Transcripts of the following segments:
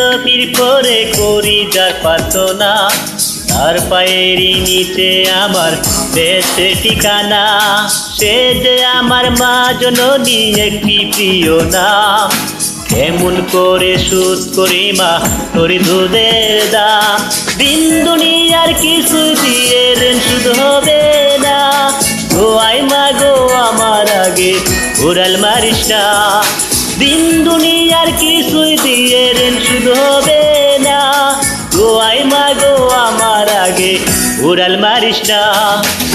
নবীর পরে করি যার প্রার্থনা, তার পায়েরই নিচে আমার বেহেশতে ঠিকানা। সে যে আমার মা জননী একটি প্রিয় নাম, কেমন করে শোধ করি মা তোর দুধের দাম। দিন দুনিয়ার কিছু দিয়ে ঋণ শোধ হবে না, দোয়াই মা গো আমার আগে উড়াল মারিস না। দিন দুনিয়ার কিছু দিয়ে ঋণ শোধ হবে না, দোয়াই মা গো আমার আগে উড়াল মারিস না।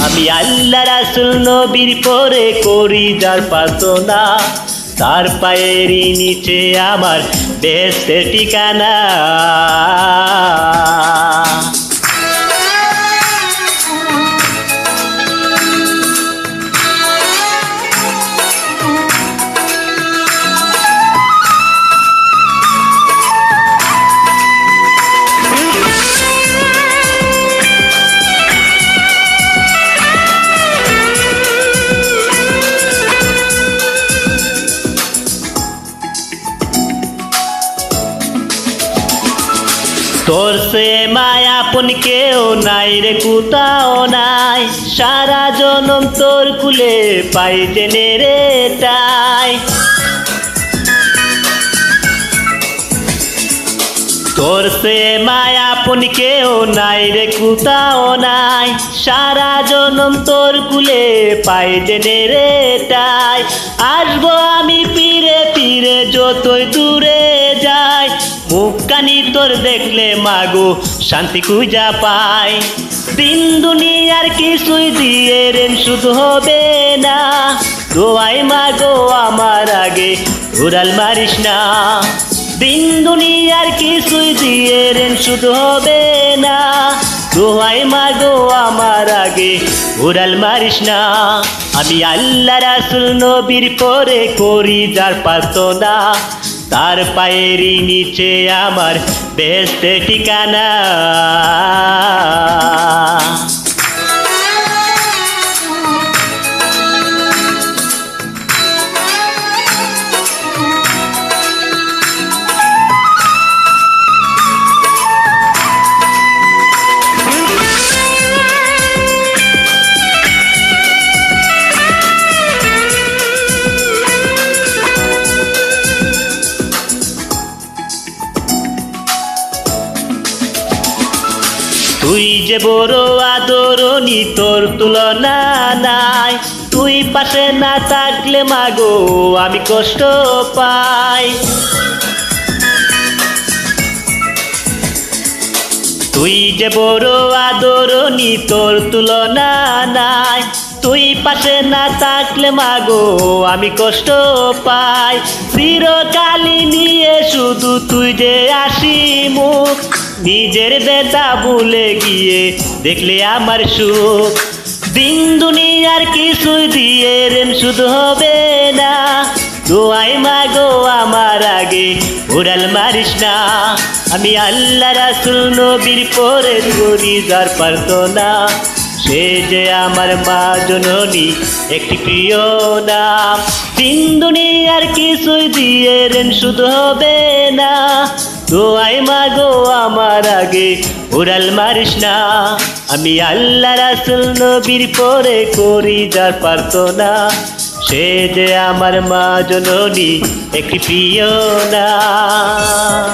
আমি আল্লাহ রাসূল নবীর পরে করি যার প্রার্থনা, তার পায়েরই নিচে আমার বেহেশতের ঠিকানা। তোর সে মায়া আপন কেউ নাই রে কোথাও নাই, সারা জনম তোর কুলে পাই জেনে রে তাই। তোর সে মায়া আপন কেউ নাই রে কোথাও নাই, সারা জনম তোর কুলে পাই জেনে রে তাই। আসবো আমি ফিরে ফিরে যতই দূরে যাই, মুখখানি তোর দেখলে মাগো শান্তি খুঁজা পাই। দিন দুনিয়ার কিছুই দিয়ে ঋণ শোধ হবে না, দোয়াই মাগো আমার আগে উড়াল মারিস না। দিন দুনিয়ার কিছুই দিয়ে ঋণ শোধ হবে না, দোয়াই মাগো আমার আগে উড়াল মারিস না। আমি আল্লাহ রাসূল নবীর পরে করি যার প্রার্থনা, তার পায়েরই নিচে আমার বেহেশতের ঠিকানা। তুই যে বড় আদরণী তোর তুলনা নাই, তুই পাশে না থাকলে মাগো আমি কষ্ট পাই। তুই যে বড় আদরণী তোর তুলনা নাই, তুই পাশে না থাকলে মাগো আমি কষ্ট পাই। চিরকালই নিয়ে শুধু তুই যে আসি মুখ, নিজের বেদা ভুলে গিয়ে দেখলে আমার সুখ। দিন দুনিয়ার কিছু দিয়ে ঋণ শোধ হবে না, দোয়াই মাগো আমার আগে উড়াল মারিস না। আমি আল্লাহ রাসূল নবীর পরে করি যার প্রার্থনা, সে যে আমার মা জননী একটি প্রিয় নাম। দিন দুনিয়ার কিছুই দিয়ে ঋণ শোধ হবে না, দোয়াই মাগো আমার আগে উড়াল মারিস না। আমি আল্লাহ রাসূল নবীর পরে করি যার প্রার্থনা, সে যে আমার মা জননী একটি প্রিয় নাম।